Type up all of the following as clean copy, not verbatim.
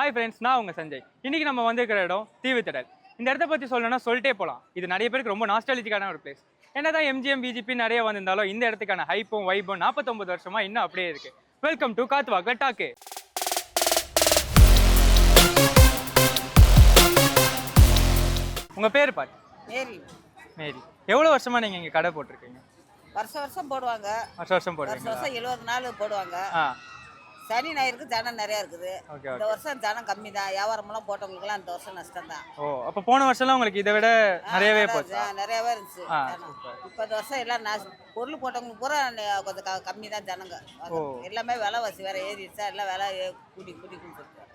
Hi friends, நான் உங்கள் சஞ்சய். இன்றைக்கி நம்ம வந்திருக்கிற இடம் தீவுத்திடல். இந்த இடத்த பற்றி சொல்லணும்னா சொல்லிட்டே போகலாம். இது நிறைய பேருக்கு ரொம்ப நாஸ்டாலஜிக்கான ஒரு பிளேஸ். என்னதான் எம்ஜிஎம் பிஜிபி நிறைய வந்திருந்தாலும் இந்த இடத்துக்கான ஹைப்பும் வைப்பும் 49 வருஷமாக இன்னும் அப்படியே இருக்குது. வெல்கம் டு காத்து வாக்க டாக்கு. உங்கள் பேர் பாட்டு? மேரி. எவ்வளோ வருஷமாக நீங்கள் இங்கே கடை போட்டிருக்கீங்க? வருஷம் போடுவாங்க. வருஷம் போடுவாங்க. வருஷம் 70 நாள் போடுவாங்க. சனி ஞாயிறுக்கு ஜனம் நிறையா இருக்குது. இந்த வருஷம் ஜனம் கம்மி தான். வியாபாரமெல்லாம் போட்டவங்களுக்குலாம் இந்த வருஷம் நஷ்டம் தான். ஓ, அப்போ போன வருஷம்லாம் உங்களுக்கு இதை விட நிறையவே போச்சு? நிறையவே இருந்துச்சு. இப்போ இந்த வருஷம் எல்லாம் பொருள் போட்டவங்களுக்கு பூரா கொஞ்சம் கம்மி தான் ஜனங்க. எல்லாமே விலைவாசி வேற ஏறிடுச்சா, எல்லாம் விலை கூட்டி கொடுத்துருக்கு.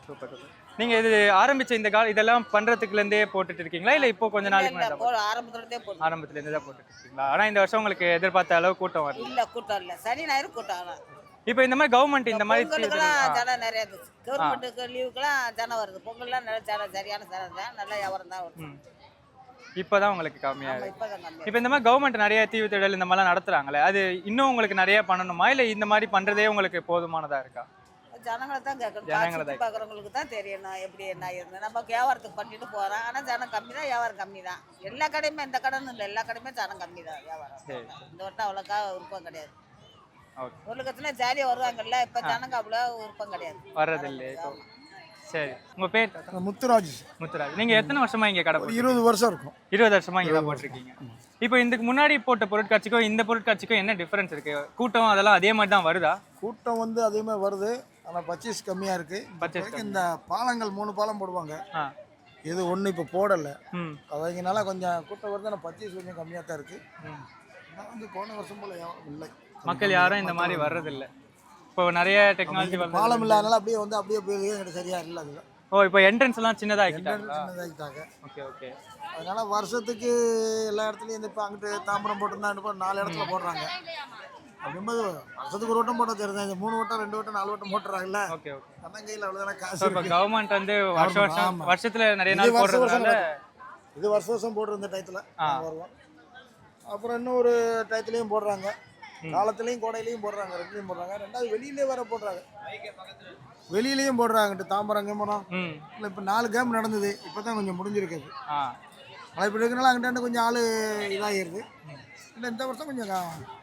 Super super. நீங்கள் இது ஆரம்பிச்ச இந்த இதெல்லாம் பண்ணுறதுக்குலேருந்தே போட்டுட்டு இருக்கீங்களா, இல்லை இப்போ கொஞ்ச நாளைக்கு ஆரம்பத்துலேருந்தே தான் போட்டுட்டு இருக்கீங்களா? ஆனால் இந்த வருஷம் உங்களுக்கு எதிர்பார்த்த அளவு கூட்டம் வரல? இல்லை, கூட்டம் இல்லை. சனி ஞாயிறு கூட்டம். இப்போ இந்த மாதிரி கவர்மெண்ட் இந்த மாதிரி ஜனம் நிறைய இருந்துச்சு. கவர்மெண்ட்டுக்கு லீவுக்கெல்லாம் ஜனம் வருது. பொங்கல்லாம் நல்ல ஜனம், சரியான ஜனம் தான், நல்ல வியாபாரம் தான் வருது. இப்போதான் உங்களுக்கு கம்மியாக? இப்போ இந்த மாதிரி கவர்மெண்ட் நிறைய தீவுத்திடல் இந்த மாதிரிலாம் நடத்துறாங்களே, அது இன்னும் உங்களுக்கு நிறைய பண்ணணுமா, இல்லை இந்த மாதிரி பண்ணுறதே உங்களுக்கு போதுமானதா இருக்கா? ஜனங்களை தான் கேட்கணும். பார்க்குறவங்களுக்கு தான் தெரியணும் எப்படி என்ன இருந்து. நம்ம வியாபாரத்துக்கு பண்ணிட்டு போகிறோம். ஆனால் ஜனம் கம்மி தான், வியாபாரம் கம்மி தான். எல்லா கடையுமே, இந்த கடைன்னு இல்லை, எல்லா கடையுமே ஜனம் கம்மி தான் வியாபாரம். இந்த வட்டம் அவ்வளோக்கா விருப்பம் கிடையாது. ஒரு லட்சத்துல ஜாலியாக வருவாங்கல்ல, இப்போ ஜனங்க அவ்வளோ விருப்பம் கிடையாது, வர்றதில்லை. சரி, உங்கள் பேர்? முத்துராஜ். முத்துராஜ். நீங்கள் எத்தனை வருஷமா இங்கே கடை? 20 வருஷம் இருக்கும். 20 வருஷமா இங்கே தான் போட்டிருக்கீங்க. இப்போ இதுக்கு முன்னாடி போட்ட பொருட்காட்சிக்கும் இந்த பொருட்காட்சிக்கும் என்ன டிஃபரன்ஸ் இருக்கு? கூட்டம் அதெல்லாம் அதே மாதிரி தான் வருதா? கூட்டம் அதே மாதிரி வருது, ஆனால் பர்ச்சேஸ் கம்மியாக இருக்கு. இந்த பாலங்கள் 3 பாலம் போடுவாங்க, இது ஒன்று இப்போ போடலை. அதனால கொஞ்சம் கூட்டம் வருது, ஆனால் பர்ச்சேஸ் கொஞ்சம் கம்மியாக தான் இருக்கு. போன வருஷம் போல இல்லை, மக்கள் யாரும் இந்த மாதிரி வர்றதில்லை. இப்போ நிறைய டெக்னாலஜி பாலம் இல்லாதனால அப்படியே போய் சரியா இல்லை. அதுல இப்போ என்ட்ரன்ஸ் எல்லாம் சின்னதாகிட்டாங்க. Okay okay. அதனால வருஷத்துக்கு எல்லா இடத்துலையும் இப்போ அங்கிட்டு தாம்பரம் போட்டிருந்தா 4 இடத்துல போடுறாங்க. அப்படிங்கும்போது வருஷத்துக்கு ஒரு வட்டம் போட தெரியுது. இந்த 3 வட்டம் 2 வட்டம் 4 வட்டம் போட்டுறாங்கல்ல. Okay okay. கையில் அவ்வளோதான காசு. இப்போ கவர்மெண்ட் வருஷத்துல நிறைய நாள் போடுறதுனால இது வருஷம் போடுற இந்த டயத்துல வருவோம். அப்புறம் இன்னும் ஒரு டயத்துலையும் போடுறாங்க, காலத்துலையும் கோடையிலையும் போடுறாங்க, ரெண்டுலையும் போடுறாங்க. ரெண்டாவது வெளியிலே வேற போடுறாங்க, வெளியிலையும் போடுறாங்க. தாம்பரம் கேமரம் இல்லை, இப்போ 4 கேம் நடந்தது, இப்போ தான் கொஞ்சம் முடிஞ்சிருக்குது. மழை இப்படி இருக்கிறனால அங்கிட்ட கொஞ்சம் ஆள் இதாகிடுது. இல்லை, இந்த வருஷம் கொஞ்சம்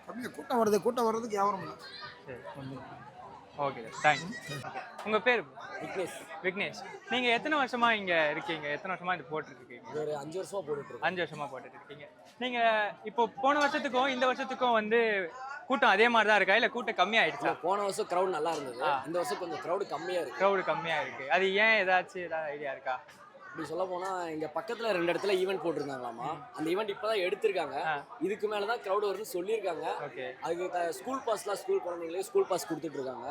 கம்மியாக கூட்டம் வர்றதுக்கு வியாபாரம் இல்லை. Okay, thanks. உங்கள் பேர்? விக்னேஷ். விக்னேஷ், நீங்கள் எத்தனை வருஷமா இங்கே இருக்கீங்க? எத்தனை வருஷமா இது போட்டுருக்கீங்க? ஒரு 5 வருஷமா போட்டுருக்கீங்க. 5 வருஷமா போட்டுட்டு இருக்கீங்க. நீங்கள் இப்போ போன வருஷத்துக்கும் இந்த வருஷத்துக்கும் கூட்டம் அதே மாதிரி தான் இருக்கா, இல்லை கூட்டம் கம்மியாயிடுச்சா? போன வருஷம் க்ரௌட் நல்லா இருந்தது, இந்த வருஷம் கொஞ்சம் க்ரௌடு கம்மியாக இருக்கு. அது ஏன், ஏதாச்சும் ஐடியா இருக்கா? இப்படி சொல்ல போனால் இங்கே பக்கத்தில் 2 இடத்துல ஈவெண்ட் போட்டிருந்தாங்களாமா. அந்த ஈவெண்ட் இப்போ தான் எடுத்திருக்காங்க. இதுக்கு மேலே தான் க்ரௌடு வரும்னு சொல்லியிருக்காங்க. அதுக்கு ஸ்கூல் குழந்தைங்களே ஸ்கூல் பாஸ் கொடுத்துட்ருக்காங்க.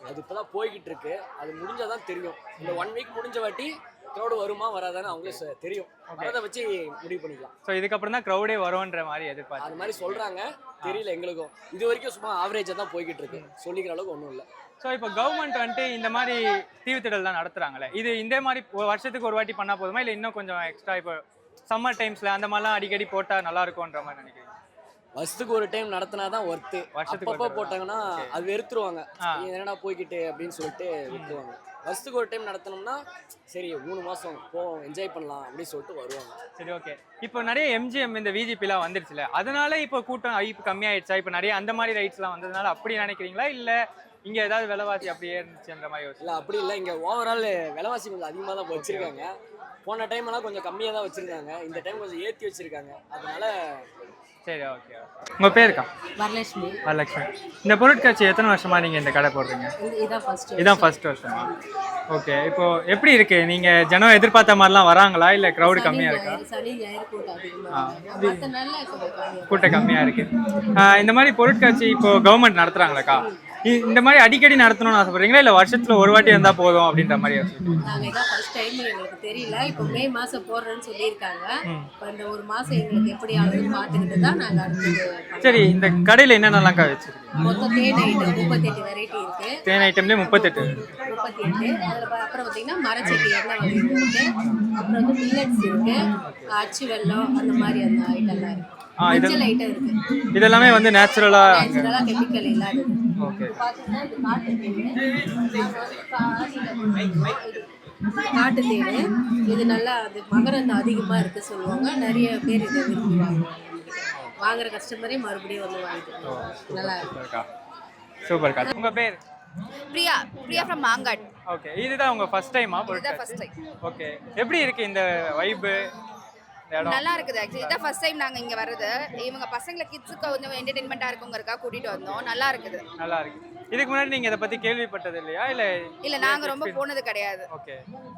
அது இப்போ தான் போய்கிட்டு இருக்கு. அது முடிஞ்சாதான் தெரியும். இந்த 1 வீக் முடிஞ்ச வாட்டி க்ரௌடு வருமா வராதான்னு அவங்களே தெரியும். அதை வச்சு முடிவு பண்ணிக்கலாம். ஸோ இதுக்கப்புறம் தான் க்ரௌடே வரும்ன்ற மாதிரி எதிர்பார்த்து அது மாதிரி சொல்கிறாங்க. தெரியல எங்களுக்கும். இது வரைக்கும் சும்மா ஆவரேஜாக தான் போய்கிட்டு இருக்கு, சொல்லிக்கிற அளவுக்கு ஒன்றும் இல்லை. ஸோ இப்போ கவர்மெண்ட் இந்த மாதிரி தீவுத்திடல் தான் நடத்துகிறாங்களே, இது இந்த மாதிரி வருஷத்துக்கு ஒரு வாட்டி பண்ணால் போதுமா, இல்லை இன்னும் கொஞ்சம் எக்ஸ்ட்ரா இப்போ சம்மர் டைம்ஸில் அந்த மாதிரிலாம் அடிக்கடி போட்டால் நல்லா இருக்கும்ன்ற மாதிரி நினைக்கிறீங்க? வருஷத்துக்கு ஒரு டைம் நடத்தினா தான் ஒர்த்து. வருஷத்துக்கு போட்டாங்கன்னா அது வெறுத்துருவாங்க, என்னடா போய்கிட்டு அப்படின்னு சொல்லிட்டு விட்டுருவாங்க. வருஷத்துக்கு ஒரு டைம் நடத்தினோம்னா சரி 3 மாதம் போவோம், என்ஜாய் பண்ணலாம் அப்படின்னு சொல்லிட்டு வருவாங்க. சரி, ஓகே. இப்போ நிறைய எம்ஜிஎம் இந்த விஜிபிலாம் வந்துருச்சுல, அதனால இப்போ கூட்டம் இப்போ கம்மியாயிடுச்சா? இப்போ நிறைய அந்த மாதிரி ரைட்ஸ்லாம் வந்ததுனால அப்படி நினைக்கிறீங்களா, இல்லை இங்கே ஏதாவது விலைவாசி அப்படியே இருந்துச்சுன்ற மாதிரி யோசிச்சு? இல்லை, அப்படி இல்லை. இங்கே ஓவரால் விலைவாசி கொஞ்சம் அதிகமாக தான் வச்சுருக்காங்க. போன டைம் எல்லாம் கொஞ்சம் கம்மியாக தான் வச்சுருக்காங்க, இந்த டைம் கொஞ்சம் ஏற்றி வச்சுருக்காங்க. அதனால சரி, ஓகே. உங்கள் பேருக்கா? வரலட்சுமி. வரலட்சுமி. இந்த பொருட்காட்சி எத்தனை வருஷமா நீங்கள் இந்த கடை போடுறீங்க? இதான் ஃபர்ஸ்ட் வருஷமா? ஓகே. இப்போ எப்படி இருக்கு? நீங்கள் ஜனம் எதிர்பார்த்த மாதிரிலாம் வராங்களா, இல்லை க்ரௌடு கம்மியாக இருக்கா? கூட்டம் கம்மியாக இருக்கு. இந்த மாதிரி பொருட்காட்சி இப்போ கவர்மெண்ட் நடத்துகிறாங்களாக்கா, இந்த மாதிரி அடிக்கடி நடத்தணும்னு ஆசைப்படுறீங்களா, இல்லை வருஷத்துல ஒரு வாட்டி இருந்தால் போதும் அப்படின்ற மாதிரி? நாங்கள் இதான் ஃபர்ஸ்ட் டைம், எங்களுக்கு தெரியல. இப்போ மே மாதம் போடுறேன்னு சொல்லியிருக்காங்க. இப்போ இந்த ஒரு மாதம் எங்களுக்கு எப்படி ஆகுதுன்னு பார்த்துக்கிட்டு தான் நாங்கள் அடுத்தது. சரி, இந்த கடையில் என்னென்னலாம்க்கா வச்சுருக்கீங்க? மொத்தம் தேன் ஐட்டம் 38 வெரைட்டி இருக்குது. தேன் ஐட்டம்லேயே 38. அதில் அப்புறம் பார்த்தீங்கன்னா மரச்செடி எண்ணெய் வகை இருக்குது. அப்புறம் மில்லட்ஸ் இருக்குது, அச்சு வெல்லம், அந்த மாதிரி அந்த ஐட்டம்லாம் இருக்குது. ஐட்டம் இருக்குது. இதெல்லாமே நேச்சுரலாக கெமிக்கல் இல்லாதது. ஓகே. பார்த்தீங்கன்னா இது காட்டன் காட்டு தேன். இது நல்லா அது மகரந்தம் அதிகமாக இருக்குது சொல்லுவாங்க. நிறைய பேர் இதை விரும்பி வாங்குவாங்க. வாங்குற கஸ்டமரே மறுபடியும் வந்து வாங்கிட்டு போவாங்க. நல்லா இருக்கு. சூப்பர்க்கா. உங்க பேர்? பிரியா. பிரியா ஃப்ரம் மாங்காட். ஓகே, இதுதான் உங்க ஃபர்ஸ்ட் டைமா? இதுதான் ஃபர்ஸ்ட் டைம். ஓகே, எப்படி இருக்கு இந்த வைப்? நல்லா இருக்குது. ஆக்சுவலி இதான் ஃபர்ஸ்ட் டைம் நாங்க இங்க வர்றது. இவங்க பசங்களை கிட்ஸுக்கு கொஞ்சம் என்டர்டெயின்மெண்டா இருக்குங்கிறதுக்காக கூட்டிட்டு வந்தோம். நல்லா இருக்குது. நல்லா இருக்கு. இதுக்கு முன்னாடி நீங்க இத பத்தி கேள்விப்பட்டது இல்லையா? இல்ல நாங்க ரொம்ப போனது கிடையாது. ஓகே,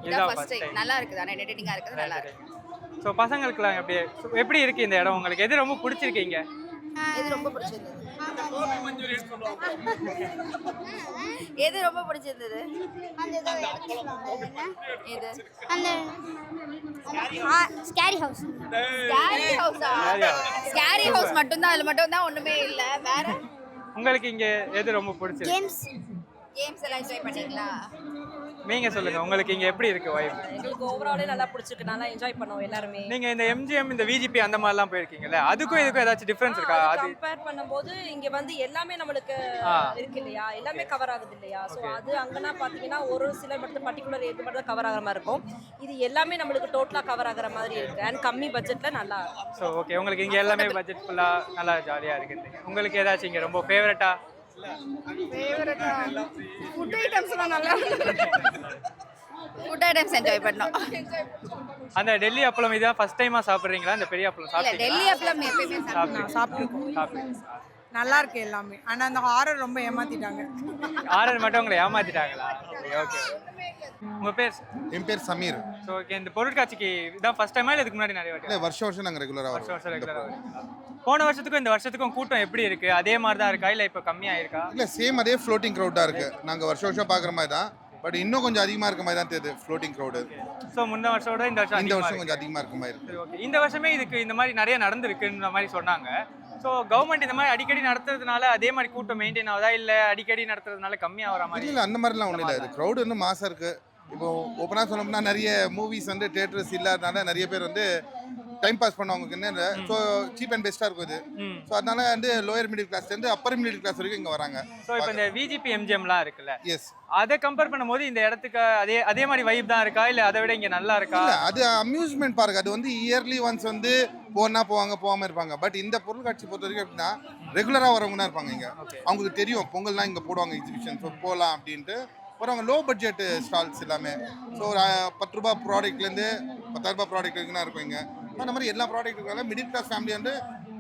இதான் ஃபர்ஸ்ட் டைம். நல்லா இருக்குது. ஆனா என்டர்டெயினிங்கா இருக்குது. நல்லா இருக்கு. சோ பசங்களுக்குலாம் எப்படி இருக்கு இந்த இடம்? உங்களுக்கு எது ரொம்ப பிடிச்சிருக்கீங்க? எது ரொம்ப பிடிச்சிருந்தது? எது ரொம்ப பிடிச்சிருந்தது? இது அந்த ஸ்கேரி ஹவுஸ். ஸ்கேரி ஹவுஸா? ஸ்கேரி ஹவுஸ் மட்டும்தான். அதுல மட்டும்தான் ஒண்ணுமே இல்ல. வேற உங்களுக்கு இங்க எது ரொம்ப பிடிச்சிருக்கு? கேம்ஸ் எல்லாம் என்ஜாய் பண்ணீங்களா? நீங்க சொல்லுங்க, உங்களுக்கு இங்க எப்படி இருக்கு வைப்? எங்களுக்கு ஓவராலே நல்லா பிடிச்சிருக்கு. நல்லா என்ஜாய் பண்ணோம் எல்லாருமே. நீங்க இந்த MGM இந்த VGP அந்த மாதிரிலாம் போயிருக்கீங்கல்ல, அதுக்கும் இதுக்கும் ஏதாச்சும் டிஃபரன்ஸ் இருக்கா? அது கம்பேர் பண்ணும்போது இங்க வந்து எல்லாமே நம்மளுக்கு இருக்கு இல்லையா? எல்லாமே கவர் ஆகுது இல்லையா? ஸோ அது அங்கன்னா பாத்தீங்கன்னா ஒரு சில மட்டும் பர்டிகுலர் எது மட்டும் தான் கவர் ஆகிற மாதிரி இருக்கும். இது எல்லாமே நம்மளுக்கு டோட்டலா கவர் ஆகிற மாதிரி இருக்கு. அண்ட் கம்மி பட்ஜெட்ல நல்லா இருக்கும். ஸோ ஓகே, உங்களுக்கு இங்க எல்லாமே பட்ஜெட் ஃபுல்லா நல்லா ஜாலியா இருக்குது. உங்களுக்கு ஏதாச்சும் இங்க ரொம்ப ஃபேவரட்டா? ஃபுட் ஐட்டம்ஸ்லாம் நல்லா ஃபுட் ஐட்டம்ஸ் என்ஜாய் பண்ணோம். அந்த டெல்லி அப்பளம் இதான் ஃபர்ஸ்ட் டைமா சாப்பிடுறீங்களா? அந்த பெரிய அப்பளம் இல்ல சாப்பிட்டீங்களா? டெல்லி அப்பளம் எப்பயுமே சாப்பிட்டுருக்கோம். நல்லா இருக்கு எல்லாமே. ஆனா அந்த ஹாரர் ரொம்ப ஏமாத்திட்டாங்க. ஆர்டர் மட்டும் உங்களை ஏமாத்திட்டாங்களா? ஓகே. உங்க பேர்? என் பேர் சமீர். ஸோ ஓகே, இந்த பொருட்காட்சிக்கு இதான் ஃபர்ஸ்ட் டைமா இல்லை இதுக்கு முன்னாடி நிறைய வாட்டி? இல்லை, வருஷம் நாங்கள் ரெகுலராக வருஷம் ரெகுலராக. போன வருஷத்துக்கும் இந்த வருஷத்துக்கும் கூட்டம் எப்படி இருக்கு? அதே மாதிரி தான் இருக்கா இல்லை இப்போ கம்மியாக இருக்கா? இல்லை, சேம் அதே ஃப்ளோட்டிங் க்ரௌடாக இருக்குது. நாங்கள் வருஷம் பார்க்குற மாதிரி தான், பட் இன்னும் கொஞ்சம் அதிகமாக இருக்க மாதிரி தான் தெரியுது ஃப்ளோட்டிங் க்ரௌடு. ஸோ முன்ன வருஷத்தோட இந்த வருஷம் கொஞ்சம் அதிகமாக இருக்க மாதிரி இருக்குது. ஓகே, இந்த வருஷமே இதுக்கு இந்த மாதிரி நிறைய நடந்திருக்குன்ற மாதிரி சொன்னாங்க. ஸோ கவர்மெண்ட் இந்த மாதிரி அடிக்கடி நடத்துறதுனால அதே மாதிரி கூட்டம் மெயின்டைன் ஆகுதா இல்லை அடிக்கடி நடத்துறதுனால கம்மியாக வர மாதிரி? இல்லை, அந்த மாதிரிலாம் ஒன்றும் இல்லை. இது க்ரௌடு வந்து மாசாக இருக்குது. இப்போ ஓப்பனாக சொன்னோம்னா நிறைய மூவிஸ் வந்து தேட்டர்ஸ் இல்லாதனால நிறைய பேர் வந்து டைம் பாஸ் பண்ணவங்களுக்கு என்ன, ஸோ சீப் அண்ட் பெஸ்ட்டாக இருக்கும் இது. ஸோ அதனால வந்து லோயர் மிடில் கிளாஸ்லேருந்து அப்பர் மிடில் கிளாஸ் வரைக்கும் இங்கே வராங்க. ஸோ இப்போ இந்த VGP MGMலாம் இருக்குல்ல, எஸ், அதை கம்பேர் பண்ணும்போது இந்த இடத்துக்கு அதே மாதிரி வைப் தான் இருக்கா இல்லை அதை விட இங்கே நல்லா இருக்கா? இல்லை, அது அம்யூஸ்மெண்ட் பார்க். அது வந்து இயர்லி ஒன்ஸ் வந்து போவாங்க, போகாமல் இருப்பாங்க. பட் இந்த பொருட்காட்சி பொறுத்த வரைக்கும் எப்படின்னா ரெகுலராக வரவங்க தான் இருப்பாங்க இங்கே. அவங்களுக்கு தெரியும் பொங்கல்லாம் இங்கே போடுவாங்க எக்ஸிபிஷன், ஸோ போகலாம் அப்படின்ட்டு போகிறவங்க. லோ பட்ஜெட் ஸ்டால்ஸ் எல்லாமே. ஸோ ஒரு 10 ரூபா ப்ராடக்ட்லேருந்து 10,000 ரூபாய் ப்ராடக்ட் வரைக்கும் தான் இருக்கும் இங்கே. அந்த மாதிரி எல்லா ப்ராடக்ட் இருக்கிறாங்க. மிடில் கிளாஸ் ஃபேமிலி வந்து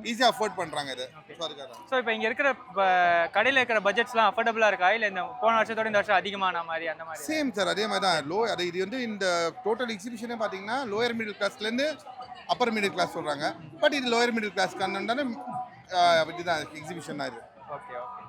ஈஸியாக அஃபோர்ட் பண்ணுறாங்க இது. ஸோ அதுக்காக ஸோ இப்போ இங்கே இருக்கிற கடையில் இருக்கிற பட்ஜெட்ஸ்லாம் அஃபோர்டபுளாக இருக்கா இல்லை இந்த போன வருஷத்தோட இந்த வருஷம் அதிகமான மாதிரி அந்த மாதிரி? சேம் சார், அதே மாதிரி தான். இது வந்து இந்த டோட்டல் எக்ஸிபிஷனே பார்த்தீங்கன்னா லோயர் மிடில் கிளாஸ்லேருந்து அப்பர் மிடில் கிளாஸ் சொல்கிறாங்க. பட் இது லோயர் மிடில் கிளாஸ் கண்ணு இதுதான் எக்ஸிபிஷன் தான் இது. Okay okay.